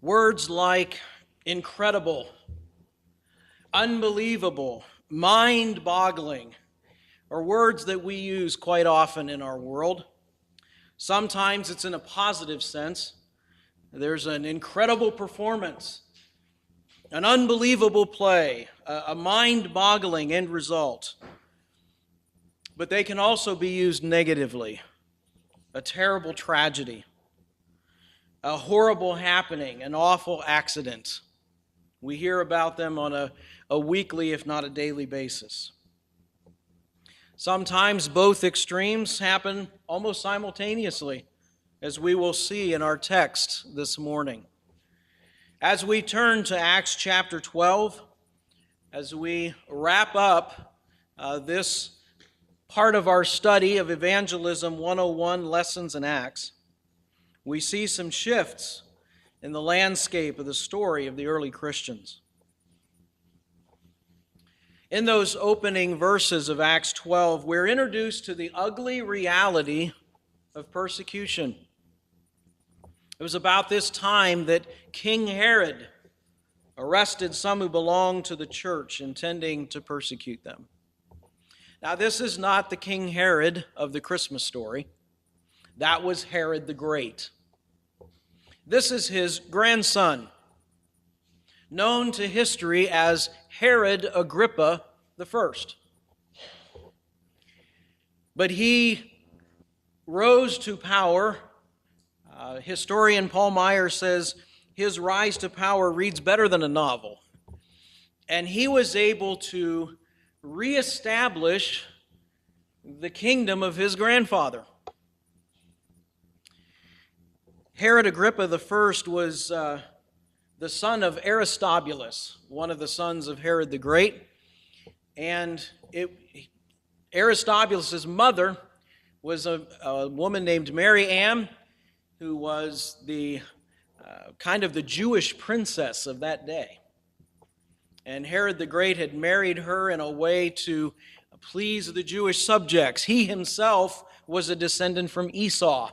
Words like incredible, unbelievable, mind-boggling are words that we use quite often in our world. Sometimes it's in a positive sense. There's an incredible performance, an unbelievable play, a mind-boggling end result. But they can also be used negatively. A terrible tragedy, a horrible happening, an awful accident. We hear about them on a weekly, if not a daily basis. Sometimes both extremes happen almost simultaneously, as we will see in our text this morning. As we turn to Acts chapter 12, as we wrap up this part of our study of Evangelism 101, Lessons in Acts, we see some shifts in the landscape of the story of the early Christians. In those opening verses of Acts 12, we're introduced to the ugly reality of persecution. It was about this time that King Herod arrested some who belonged to the church, intending to persecute them. Now, this is not the King Herod of the Christmas story. That was Herod the Great. This is his grandson, known to history as Herod Agrippa I. But he rose to power. Historian Paul Meyer says his rise to power reads better than a novel. And he was able to reestablish the kingdom of his grandfather. Herod Agrippa I was the son of Aristobulus, one of the sons of Herod the Great. And Aristobulus' mother was a woman named Mary Ann, who was the kind of the Jewish princess of that day. And Herod the Great had married her in a way to please the Jewish subjects. He himself was a descendant from Esau.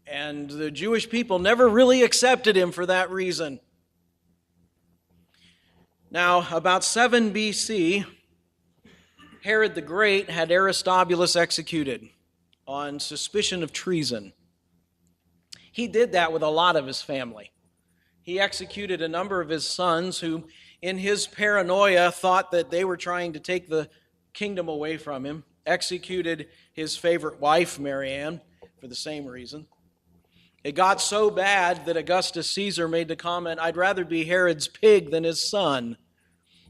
And the Jewish people never really accepted him for that reason. Now, about 7 BC, Herod the Great had Aristobulus executed on suspicion of treason. He did that with a lot of his family. He executed a number of his sons who, in his paranoia, thought that they were trying to take the kingdom away from him, executed his favorite wife, Mary Ann, for the same reason. It got so bad that Augustus Caesar made the comment, "I'd rather be Herod's pig than his son."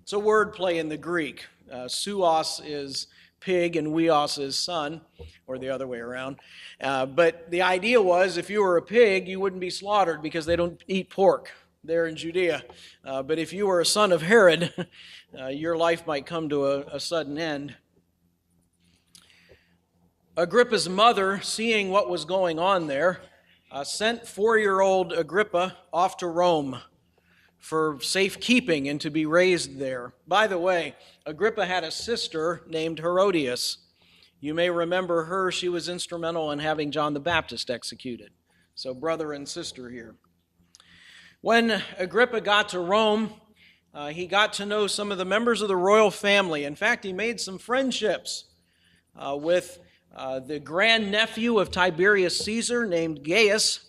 It's a wordplay in the Greek. Suos is pig and weos is son, or the other way around. But the idea was if you were a pig, you wouldn't be slaughtered because they don't eat pork there in Judea. But if you were a son of Herod, your life might come to a sudden end. Agrippa's mother, seeing what was going on there, sent 4-year-old Agrippa off to Rome for safekeeping and to be raised there. By the way, Agrippa had a sister named Herodias. You may remember her. She was instrumental in having John the Baptist executed. So brother and sister here. When Agrippa got to Rome, he got to know some of the members of the royal family. In fact, he made some friendships with the grandnephew of Tiberius Caesar named Gaius,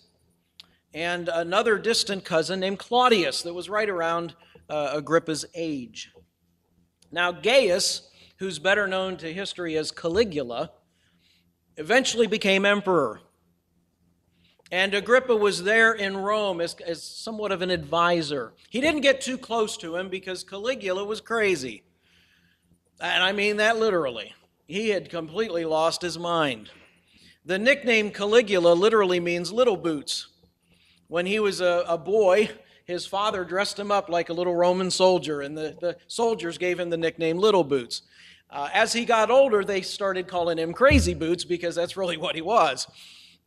and another distant cousin named Claudius that was right around Agrippa's age. Now, Gaius, who's better known to history as Caligula, eventually became emperor. And Agrippa was there in Rome as somewhat of an advisor. He didn't get too close to him because Caligula was crazy. And I mean that literally. He had completely lost his mind. The nickname Caligula literally means little boots. When he was a boy, his father dressed him up like a little Roman soldier, and the soldiers gave him the nickname Little Boots. As he got older, they started calling him Crazy Boots because that's really what he was.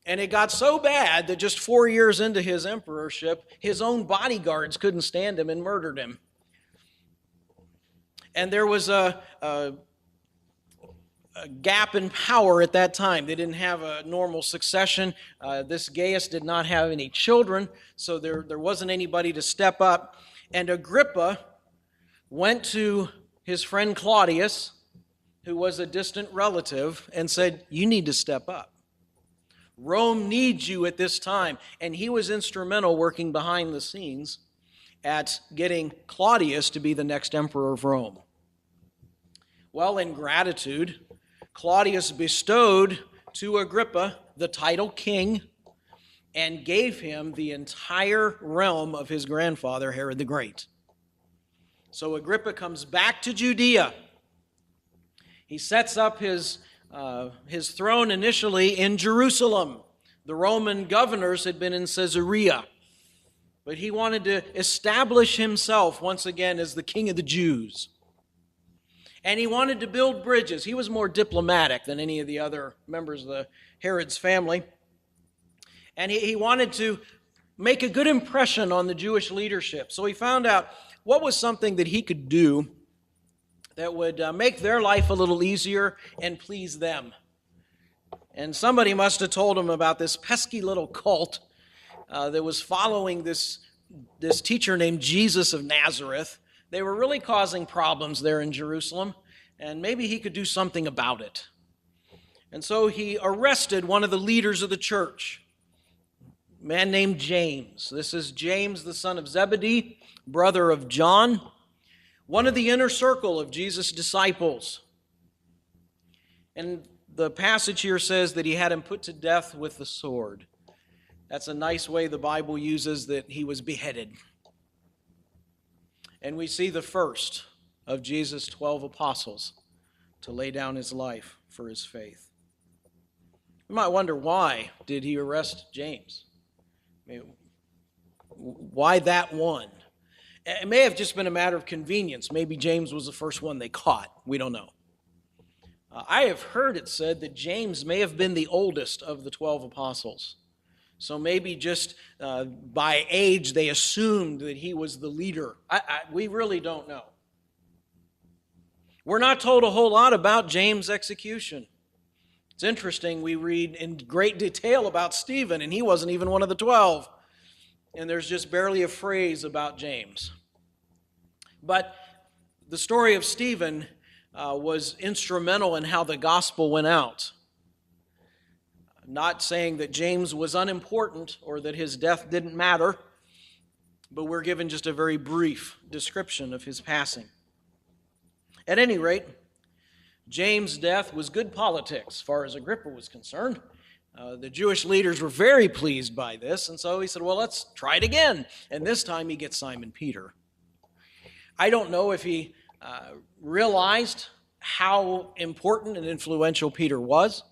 And it got so bad that just 4 years into his emperorship, his own bodyguards couldn't stand him and murdered him. And there was a gap in power at that time. They didn't have a normal succession. This Gaius did not have any children, so there wasn't anybody to step up. And Agrippa went to his friend Claudius, who was a distant relative, and said, "You need to step up. Rome needs you at this time." And he was instrumental working behind the scenes at getting Claudius to be the next emperor of Rome. Well, in gratitude, Claudius bestowed to Agrippa the title king and gave him the entire realm of his grandfather, Herod the Great. So Agrippa comes back to Judea. He sets up his throne initially in Jerusalem. The Roman governors had been in Caesarea, but he wanted to establish himself once again as the king of the Jews. And he wanted to build bridges. He was more diplomatic than any of the other members of Herod's family. And he wanted to make a good impression on the Jewish leadership. So he found out what was something that he could do that would make their life a little easier and please them. And somebody must have told him about this pesky little cult that was following this teacher named Jesus of Nazareth. They were really causing problems there in Jerusalem, and maybe he could do something about it. And so he arrested one of the leaders of the church, a man named James. This is James, the son of Zebedee, brother of John, one of the inner circle of Jesus' disciples. And the passage here says that he had him put to death with the sword. That's a nice way the Bible uses that he was beheaded. And we see the first of Jesus' 12 apostles to lay down his life for his faith. You might wonder, why did he arrest James? I mean, why that one? It may have just been a matter of convenience. Maybe James was the first one they caught. We don't know. I have heard it said that James may have been the oldest of the 12 apostles. So maybe just by age, they assumed that he was the leader. We really don't know. We're not told a whole lot about James' execution. It's interesting, we read in great detail about Stephen, and he wasn't even one of the 12. And there's just barely a phrase about James. But the story of Stephen was instrumental in how the gospel went out. Not saying that James was unimportant or that his death didn't matter, but we're given just a very brief description of his passing. At any rate, James' death was good politics as far as Agrippa was concerned. The Jewish leaders were very pleased by this, and so he said, well, let's try it again. And this time he gets Simon Peter. I don't know if he realized how important and influential Peter was.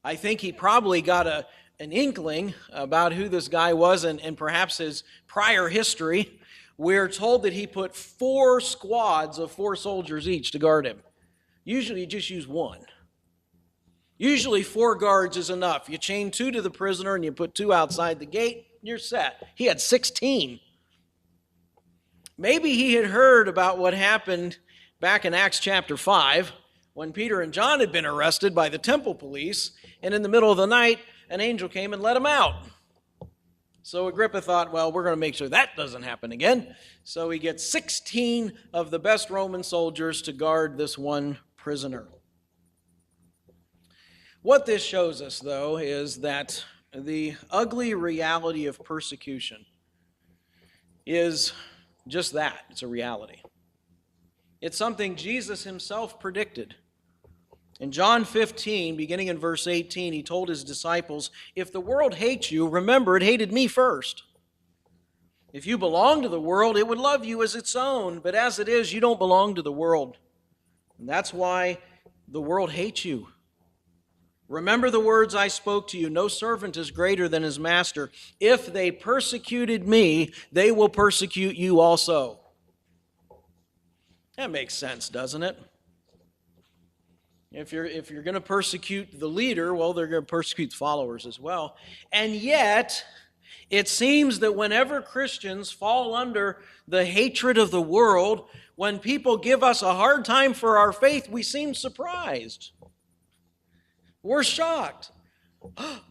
I think he probably got an inkling about who this guy was and perhaps his prior history. We're told that he put 4 squads of 4 soldiers each to guard him. Usually you just use 1. Usually 4 guards is enough. You chain 2 to the prisoner and you put 2 outside the gate, you're set. He had 16. Maybe he had heard about what happened back in Acts chapter 5 when Peter and John had been arrested by the temple police, and in the middle of the night, an angel came and let them out. So Agrippa thought, well, we're going to make sure that doesn't happen again. So he gets 16 of the best Roman soldiers to guard this one prisoner. What this shows us, though, is that the ugly reality of persecution is just that. It's a reality. It's something Jesus himself predicted. In John 15, beginning in verse 18, he told his disciples, if the world hates you, remember it hated me first. If you belong to the world, it would love you as its own. But as it is, you don't belong to the world. And that's why the world hates you. Remember the words I spoke to you. No servant is greater than his master. If they persecuted me, they will persecute you also. That makes sense, doesn't it? If you're going to persecute the leader, well, they're going to persecute the followers as well. And yet, it seems that whenever Christians fall under the hatred of the world, when people give us a hard time for our faith, we seem surprised. We're shocked.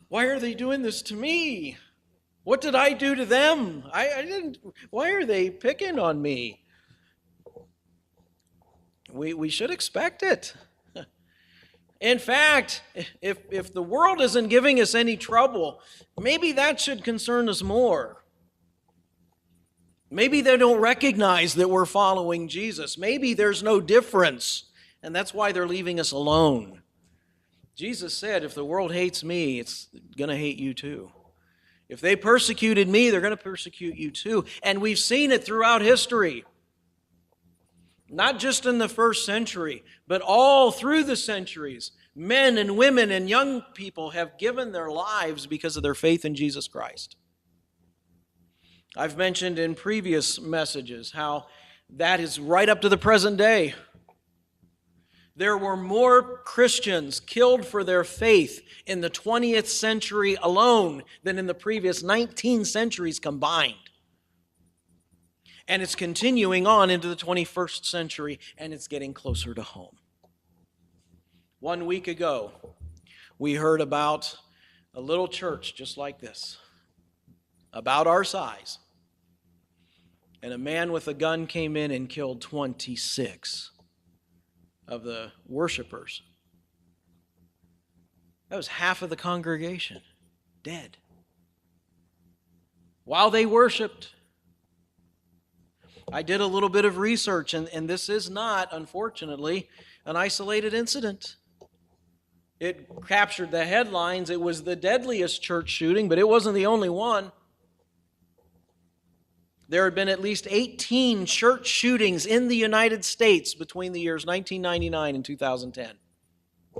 Why are they doing this to me? What did I do to them? I didn't. Why are they picking on me? We should expect it. In fact, if the world isn't giving us any trouble, maybe that should concern us more. Maybe they don't recognize that we're following Jesus. Maybe there's no difference, and that's why they're leaving us alone. Jesus said, if the world hates me, it's going to hate you too. If they persecuted me, they're going to persecute you too. And we've seen it throughout history. Not just in the first century, but all through the centuries. Men and women and young people have given their lives because of their faith in Jesus Christ. I've mentioned in previous messages how that is right up to the present day. There were more Christians killed for their faith in the 20th century alone than in the previous 19 centuries combined. And it's continuing on into the 21st century, and it's getting closer to home. 1 week ago, we heard about a little church just like this, about our size. And a man with a gun came in and killed 26 of the worshipers. That was half of the congregation dead while they worshiped. I did a little bit of research, and this is not, unfortunately, an isolated incident. It captured the headlines. It was the deadliest church shooting, but it wasn't the only one. There had been at least 18 church shootings in the United States between the years 1999 and 2010.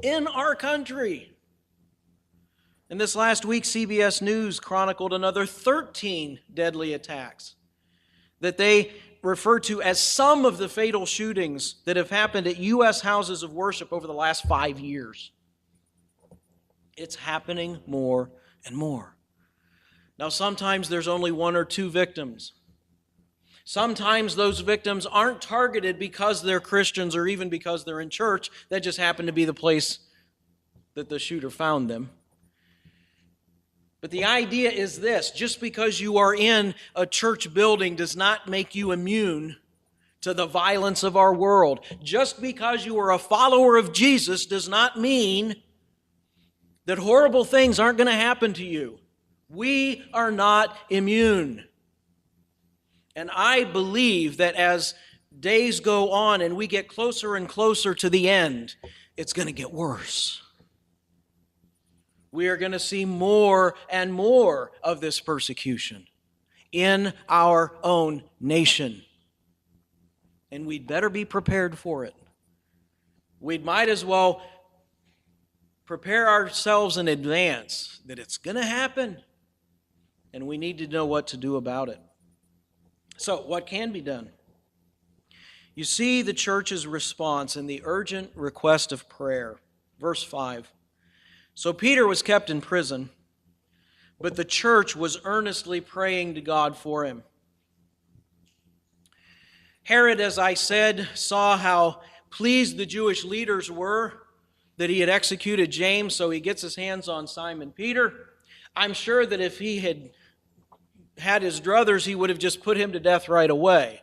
In our country. And this last week, CBS News chronicled another 13 deadly attacks that they refer to as some of the fatal shootings that have happened at U.S. houses of worship over the last 5 years. It's happening more and more. Now, sometimes there's only one or two victims. Sometimes those victims aren't targeted because they're Christians or even because they're in church. That just happened to be the place that the shooter found them. But the idea is this: just because you are in a church building does not make you immune to the violence of our world. Just because you are a follower of Jesus does not mean that horrible things aren't going to happen to you. We are not immune. And I believe that as days go on and we get closer and closer to the end, it's going to get worse. We are going to see more and more of this persecution in our own nation. And we'd better be prepared for it. We might as well prepare ourselves in advance that it's going to happen. And we need to know what to do about it. So, what can be done? You see the church's response in the urgent request of prayer. Verse 5. So Peter was kept in prison, but the church was earnestly praying to God for him. Herod, as I said, saw how pleased the Jewish leaders were that he had executed James, so he gets his hands on Simon Peter. I'm sure that if he had had his druthers, he would have just put him to death right away.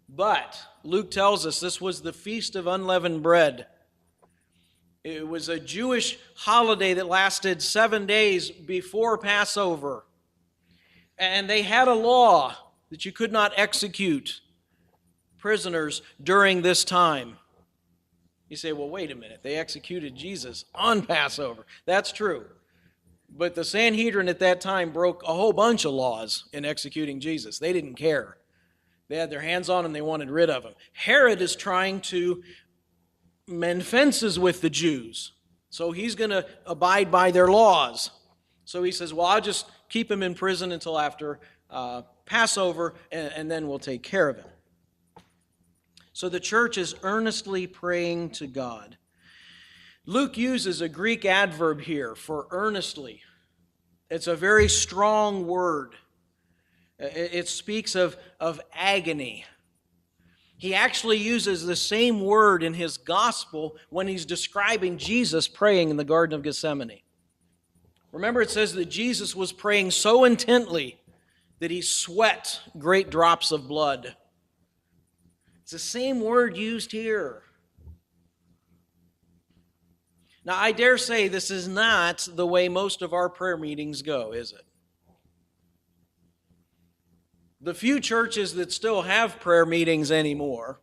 But Luke tells us this was the Feast of Unleavened Bread. It was a Jewish holiday that lasted 7 days before Passover. And they had a law that you could not execute prisoners during this time. You say, well, wait a minute. They executed Jesus on Passover. That's true. But the Sanhedrin at that time broke a whole bunch of laws in executing Jesus. They didn't care. They had their hands on him. They wanted rid of him. Herod is trying to mend fences with the Jews. So he's going to abide by their laws. So he says, well, I'll just keep him in prison until after Passover, and then we'll take care of him. So the church is earnestly praying to God. Luke uses a Greek adverb here for earnestly. It's a very strong word. It speaks of agony. He actually uses the same word in his gospel when he's describing Jesus praying in the Garden of Gethsemane. Remember, it says that Jesus was praying so intently that he sweat great drops of blood. It's the same word used here. Now, I dare say this is not the way most of our prayer meetings go, is it? The few churches that still have prayer meetings anymore,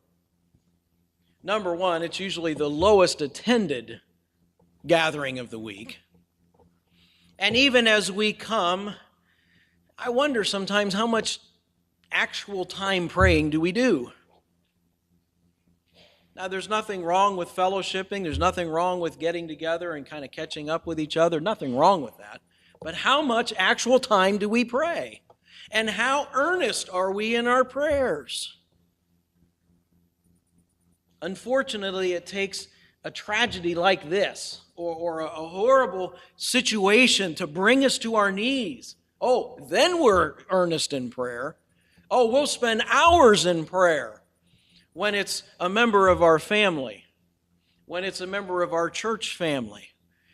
number one, it's usually the lowest attended gathering of the week. And even as we come, I wonder sometimes how much actual time praying do we do? Now, there's nothing wrong with fellowshipping. There's nothing wrong with getting together and kind of catching up with each other. Nothing wrong with that. But how much actual time do we pray? And how earnest are we in our prayers? Unfortunately, it takes a tragedy like this or a horrible situation to bring us to our knees. Oh, then we're earnest in prayer. Oh, we'll spend hours in prayer when it's a member of our family, when it's a member of our church family,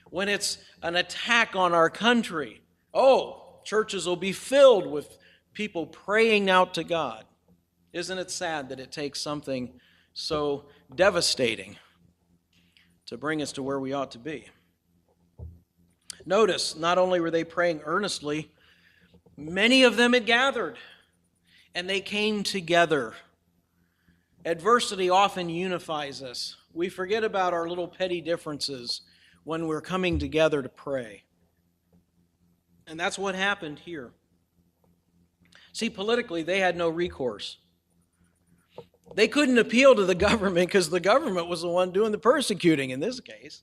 when it's an attack on our country. Oh, churches will be filled with people praying out to God. Isn't it sad that it takes something so devastating to bring us to where we ought to be? Notice, not only were they praying earnestly, many of them had gathered, and they came together. Adversity often unifies us. We forget about our little petty differences when we're coming together to pray. And that's what happened here. See, politically, they had no recourse. They couldn't appeal to the government because the government was the one doing the persecuting in this case.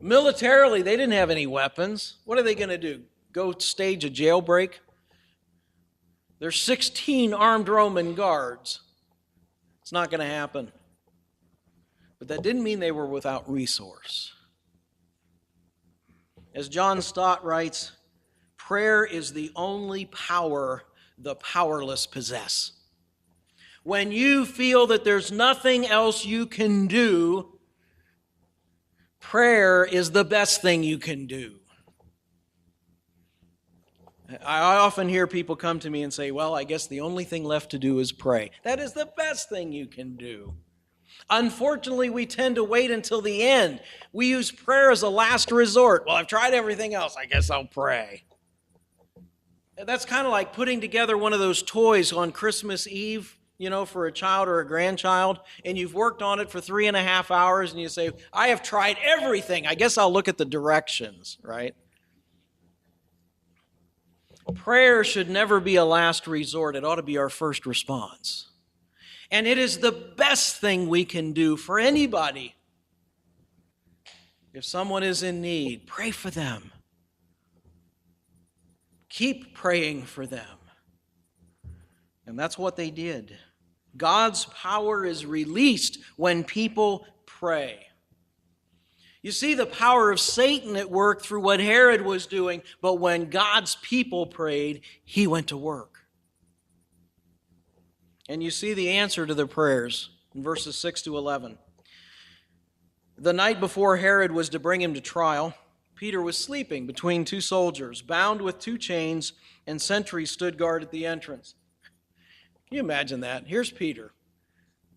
Militarily, they didn't have any weapons. What are they going to do? Go stage a jailbreak? There's 16 armed Roman guards. It's not going to happen. But that didn't mean they were without resource. As John Stott writes, prayer is the only power the powerless possess. When you feel that there's nothing else you can do, prayer is the best thing you can do. I often hear people come to me and say, well, I guess the only thing left to do is pray. That is the best thing you can do. Unfortunately, we tend to wait until the end. We use prayer as a last resort. Well, I've tried everything else. I guess I'll pray. That's kind of like putting together one of those toys on Christmas Eve, for a child or a grandchild, and you've worked on it for 3.5 hours, and you say, I have tried everything. I guess I'll look at the directions, right? Prayer should never be a last resort. It ought to be our first response. And it is the best thing we can do for anybody. If someone is in need, pray for them. Keep praying for them. And that's what they did. God's power is released when people pray. You see the power of Satan at work through what Herod was doing, but when God's people prayed, he went to work. And you see the answer to their prayers in verses 6 to 11. The night before Herod was to bring him to trial, Peter was sleeping between two soldiers, bound with 2 chains, and sentries stood guard at the entrance. Can you imagine that? Here's Peter.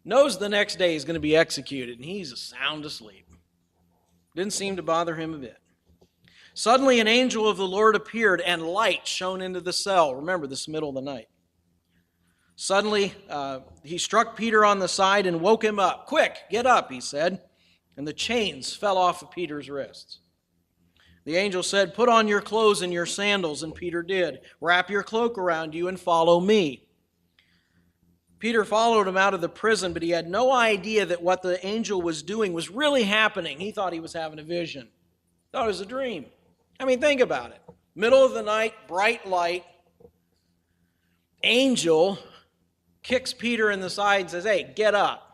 Knows the next day he's going to be executed, and he's sound asleep. Didn't seem to bother him a bit. Suddenly an angel of the Lord appeared, and light shone into the cell. Remember, this is the middle of the night. Suddenly, he struck Peter on the side and woke him up. Quick, get up, he said. And the chains fell off of Peter's wrists. The angel said, put on your clothes and your sandals, and Peter did. Wrap your cloak around you and follow me. Peter followed him out of the prison, but he had no idea that what the angel was doing was really happening. He thought he was having a vision. Thought it was a dream. I mean, think about it. Middle of the night, bright light. Angel kicks Peter in the side and says, hey, get up.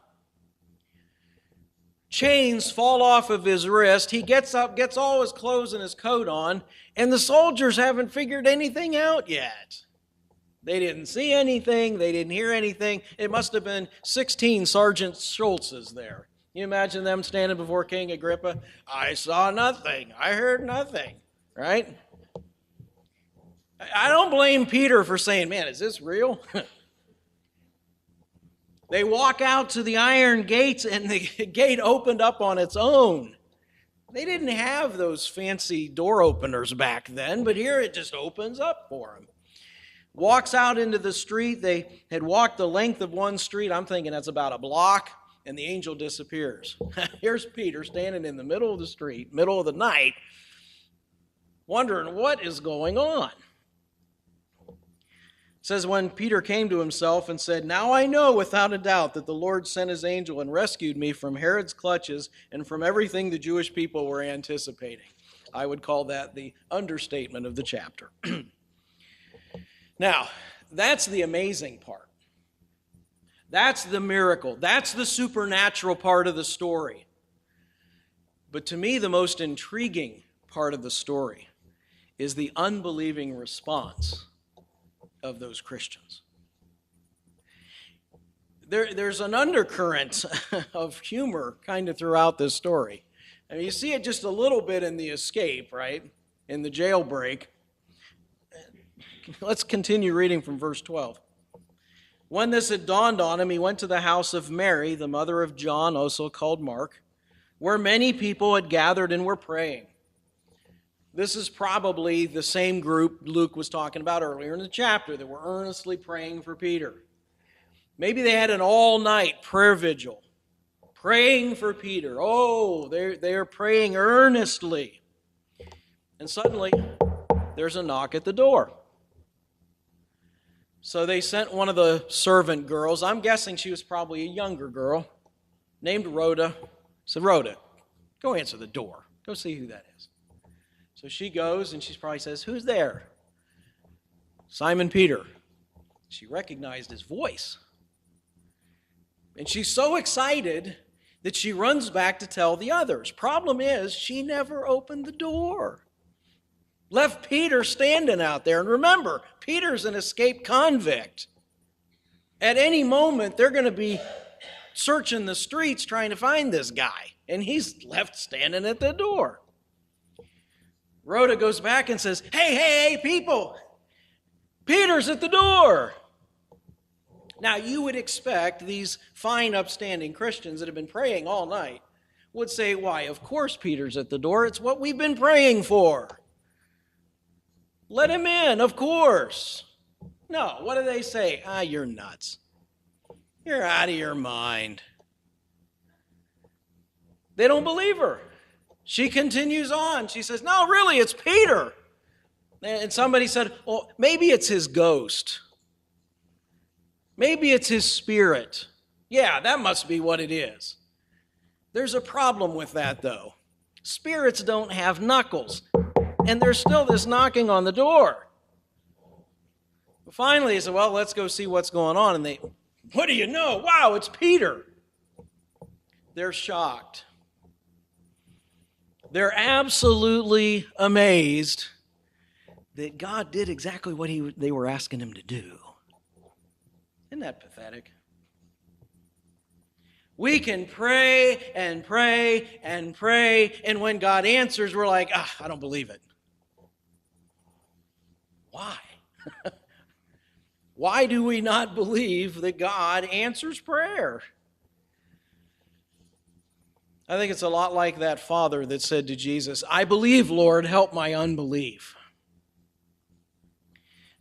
Chains fall off of his wrist. He gets up, gets all his clothes and his coat on, and the soldiers haven't figured anything out yet. They didn't see anything. They didn't hear anything. It must have been 16 Sergeant Schultzes there. You imagine them standing before King Agrippa? I saw nothing. I heard nothing. Right? I don't blame Peter for saying, man, is this real? They walk out to the iron gates and the gate opened up on its own. They didn't have those fancy door openers back then, but here it just opens up for them. Walks out into the street. They had walked the length of one street. I'm thinking that's about a block, and the angel disappears. Here's Peter standing in the middle of the street, middle of the night, wondering what is going on. It says, when Peter came to himself and said, now I know without a doubt that the Lord sent his angel and rescued me from Herod's clutches and from everything the Jewish people were anticipating. I would call that the understatement of the chapter. Now, that's the amazing part. That's the miracle. That's the supernatural part of the story. But to me, the most intriguing part of the story is the unbelieving response of those Christians. There's an undercurrent of humor kind of throughout this story. I mean, you see it just a little bit in the escape, right? In the jailbreak. Let's continue reading from verse 12. When this had dawned on him, he went to the house of Mary, the mother of John, also called Mark, where many people had gathered and were praying. This is probably the same group Luke was talking about earlier in the chapter that were earnestly praying for Peter. Maybe they had an all-night prayer vigil, praying for Peter. Oh, they're praying earnestly. And suddenly, there's a knock at the door. So they sent one of the servant girls. I'm guessing she was probably a younger girl, named Rhoda. Said, Rhoda, go answer the door. Go see who that is. So she goes and she probably says, who's there? Simon Peter. She recognized his voice. And she's so excited that she runs back to tell the others. Problem is, she never opened the door. Left Peter standing out there. And remember, Peter's an escaped convict. At any moment, they're going to be searching the streets trying to find this guy. And he's left standing at the door. Rhoda goes back and says, hey, people, Peter's at the door. Now, you would expect these fine, upstanding Christians that have been praying all night would say, why, of course Peter's at the door. It's what we've been praying for. Let him in, of course. No, what do they say? You're nuts. You're out of your mind. They don't believe her. She continues on. She says, no, really, it's Peter. And somebody said, well, maybe it's his ghost. Maybe it's his spirit. Yeah, that must be what it is. There's a problem with that, though. Spirits don't have knuckles. And there's still this knocking on the door. Finally, he said, well, let's go see what's going on. And they, what do you know? Wow, it's Peter. They're shocked. They're absolutely amazed that God did exactly what they were asking him to do. Isn't that pathetic? We can pray and pray and pray, and when God answers, we're like, I don't believe it. Why? Why do we not believe that God answers prayer? I think it's a lot like that father that said to Jesus, I believe, Lord, help my unbelief.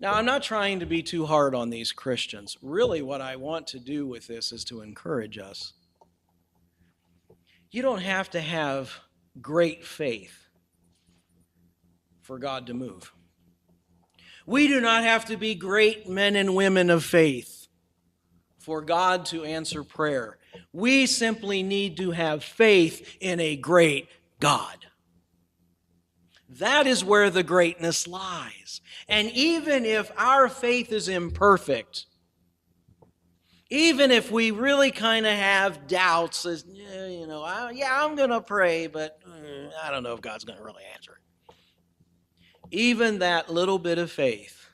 Now, I'm not trying to be too hard on these Christians. Really, what I want to do with this is to encourage us. You don't have to have great faith for God to move. We do not have to be great men and women of faith for God to answer prayer. We simply need to have faith in a great God. That is where the greatness lies. And even if our faith is imperfect, even if we really kind of have doubts, as, I'm going to pray, but I don't know if God's going to really answer it. Even that little bit of faith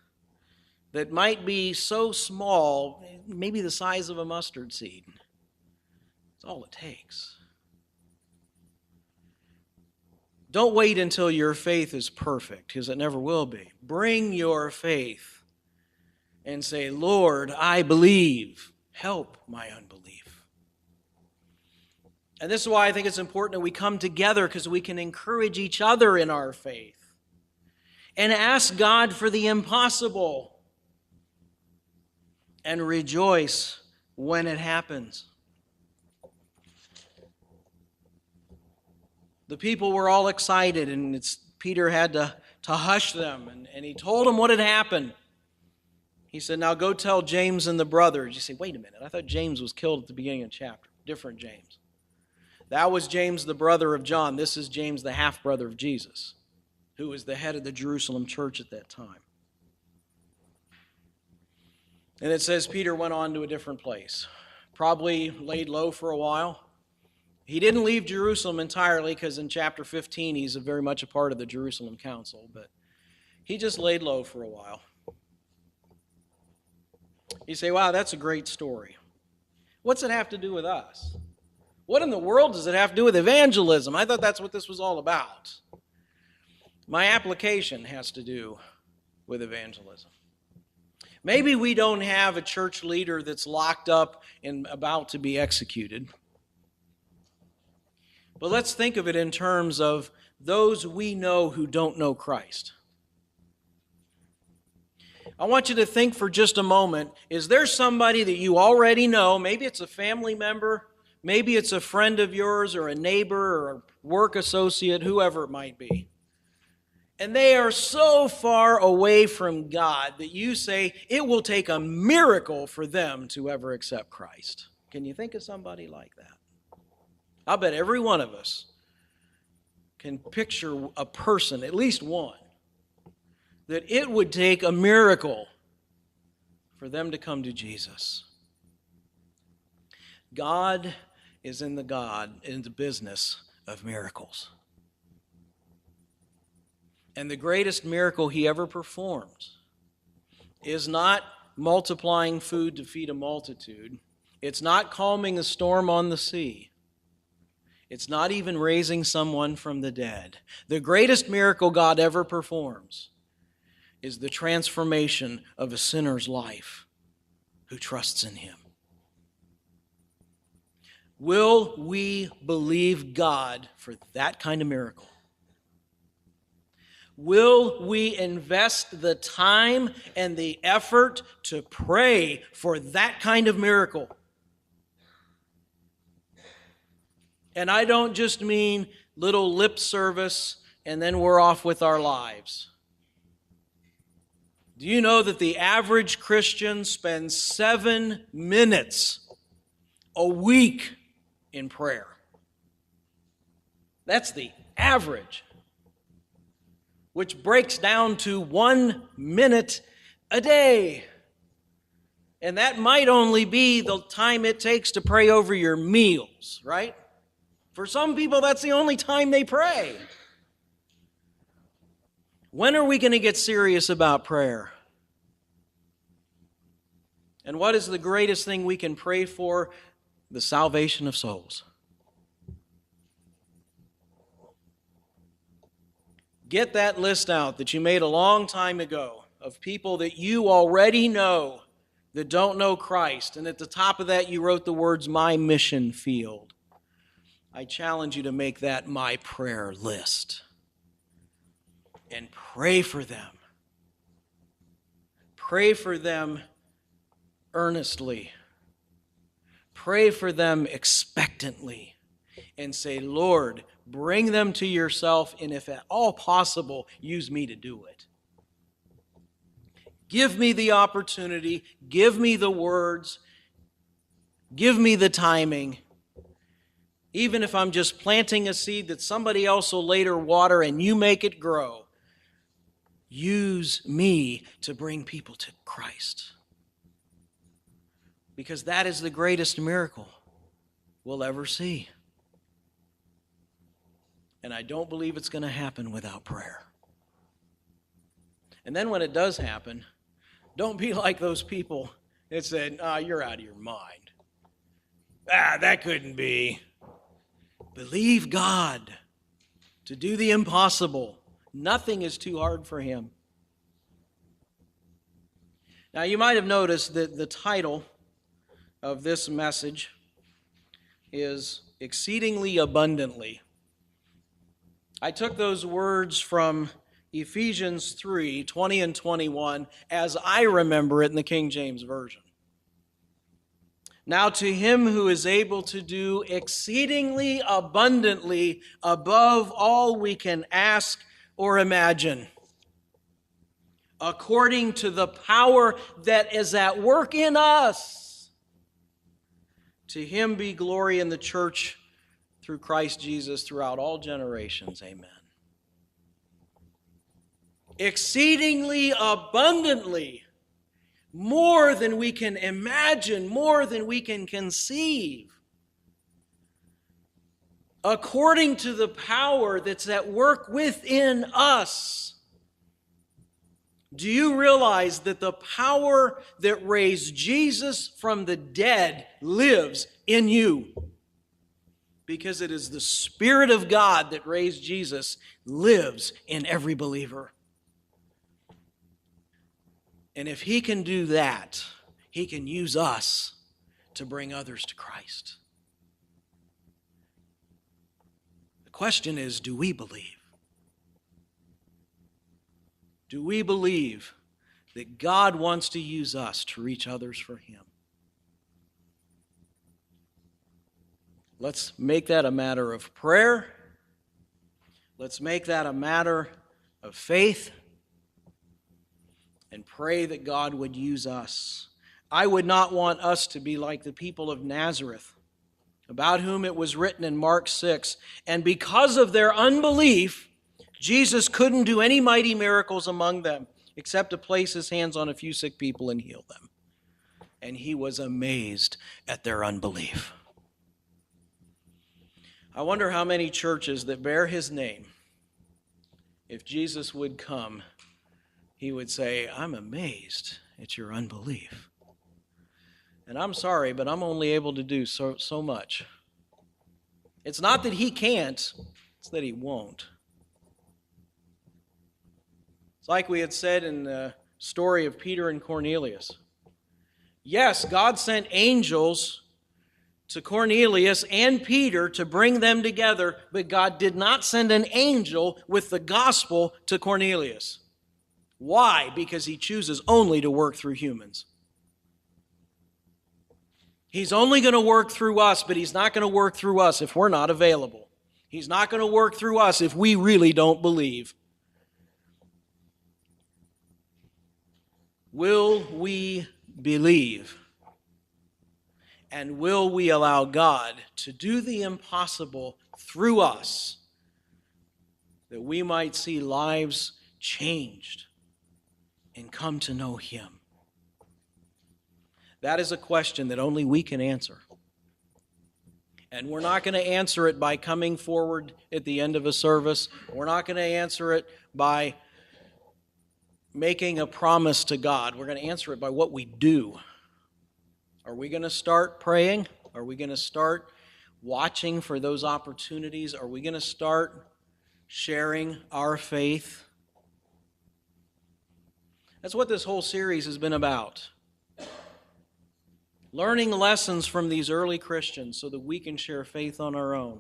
that might be so small, maybe the size of a mustard seed. That's all it takes. Don't wait until your faith is perfect, because it never will be. Bring your faith and say, Lord, I believe. Help my unbelief. And this is why I think it's important that we come together, because we can encourage each other in our faith and ask God for the impossible and rejoice when it happens. The people were all excited, and Peter had to hush them, and he told them what had happened. He said, now go tell James and the brothers. You say, wait a minute, I thought James was killed at the beginning of the chapter. Different James. That was James, the brother of John. This is James, the half-brother of Jesus, who was the head of the Jerusalem church at that time. And it says Peter went on to a different place, probably laid low for a while. He didn't leave Jerusalem entirely, because in chapter 15 he's very much a part of the Jerusalem council, but he just laid low for a while. You say, wow, that's a great story. What's it have to do with us? What in the world does it have to do with evangelism? I thought that's what this was all about. My application has to do with evangelism. Maybe we don't have a church leader that's locked up and about to be executed. But let's think of it in terms of those we know who don't know Christ. I want you to think for just a moment, is there somebody that you already know, maybe it's a family member, maybe it's a friend of yours or a neighbor or a work associate, whoever it might be, and they are so far away from God that you say it will take a miracle for them to ever accept Christ? Can you think of somebody like that? I'll bet every one of us can picture a person, at least one, that it would take a miracle for them to come to Jesus. God is in the business of miracles. And the greatest miracle he ever performed is not multiplying food to feed a multitude. It's not calming a storm on the sea. It's not even raising someone from the dead. The greatest miracle God ever performs is the transformation of a sinner's life who trusts in him. Will we believe God for that kind of miracle? Will we invest the time and the effort to pray for that kind of miracle? And I don't just mean little lip service and then we're off with our lives. Do you know that the average Christian spends 7 minutes a week in prayer? That's the average, which breaks down to 1 minute a day. And that might only be the time it takes to pray over your meals, right? For some people, that's the only time they pray. When are we going to get serious about prayer? And what is the greatest thing we can pray for? The salvation of souls. Get that list out that you made a long time ago of people that you already know that don't know Christ. And at the top of that, you wrote the words, my mission field. I challenge you to make that my prayer list. And pray for them. Pray for them earnestly. Pray for them expectantly. And say, Lord, bring them to yourself, and if at all possible, use me to do it. Give me the opportunity. Give me the words. Give me the timing. Even if I'm just planting a seed that somebody else will later water and you make it grow, use me to bring people to Christ. Because that is the greatest miracle we'll ever see. And I don't believe it's going to happen without prayer. And then when it does happen, Don't be like those people that said, you're out of your mind. That couldn't be. Believe God to do the impossible. Nothing is too hard for him. Now, you might have noticed that the title of this message is Exceedingly Abundantly. I took those words from Ephesians 3, 20 and 21, as I remember it in the King James Version. Now to him who is able to do exceedingly abundantly above all we can ask or imagine, according to the power that is at work in us, to him be glory in the church through Christ Jesus throughout all generations. Amen. Exceedingly abundantly, more than we can imagine, more than we can conceive, according to the power that's at work within us. Do you realize that the power that raised Jesus from the dead lives in you? Because it is the Spirit of God that raised Jesus lives in every believer. And if he can do that, he can use us to bring others to Christ. The question is, do we believe? Do we believe that God wants to use us to reach others for him? Let's make that a matter of prayer. Let's make that a matter of faith. And pray that God would use us. I would not want us to be like the people of Nazareth, about whom it was written in Mark 6, and because of their unbelief, Jesus couldn't do any mighty miracles among them, except to place his hands on a few sick people and heal them. And he was amazed at their unbelief. I wonder how many churches that bear his name, if Jesus would come, he would say, I'm amazed at your unbelief. And I'm sorry, but I'm only able to do so much. It's not that he can't, it's that he won't. It's like we had said in the story of Peter and Cornelius. Yes, God sent angels to Cornelius and Peter to bring them together, but God did not send an angel with the gospel to Cornelius. Why? Because he chooses only to work through humans. He's only going to work through us, but he's not going to work through us if we're not available. He's not going to work through us if we really don't believe. Will we believe? And will we allow God to do the impossible through us, that we might see lives changed and come to know him? That is a question that only we can answer. And we're not going to answer it by coming forward at the end of a service. We're not going to answer it by making a promise to God. We're going to answer it by what we do. Are we going to start praying? Are we going to start watching for those opportunities? Are we going to start sharing our faith? That's what this whole series has been about. Learning lessons from these early Christians so that we can share faith on our own.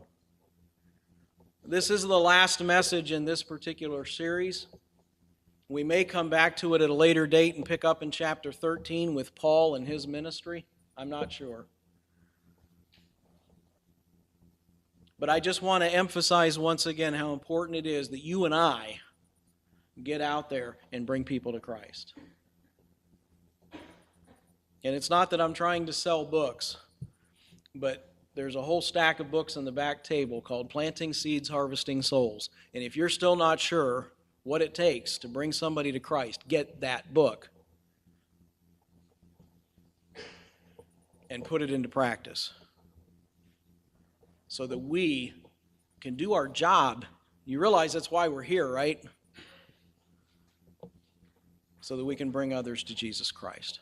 This is the last message in this particular series. We may come back to it at a later date and pick up in chapter 13 with Paul and his ministry. I'm not sure. But I just want to emphasize once again how important it is that you and I get out there and bring people to Christ. And it's not that I'm trying to sell books, but there's a whole stack of books on the back table called Planting Seeds, Harvesting Souls. And if you're still not sure what it takes to bring somebody to Christ, get that book and put it into practice so that we can do our job. You realize that's why we're here, right? so that we can bring others to Jesus Christ.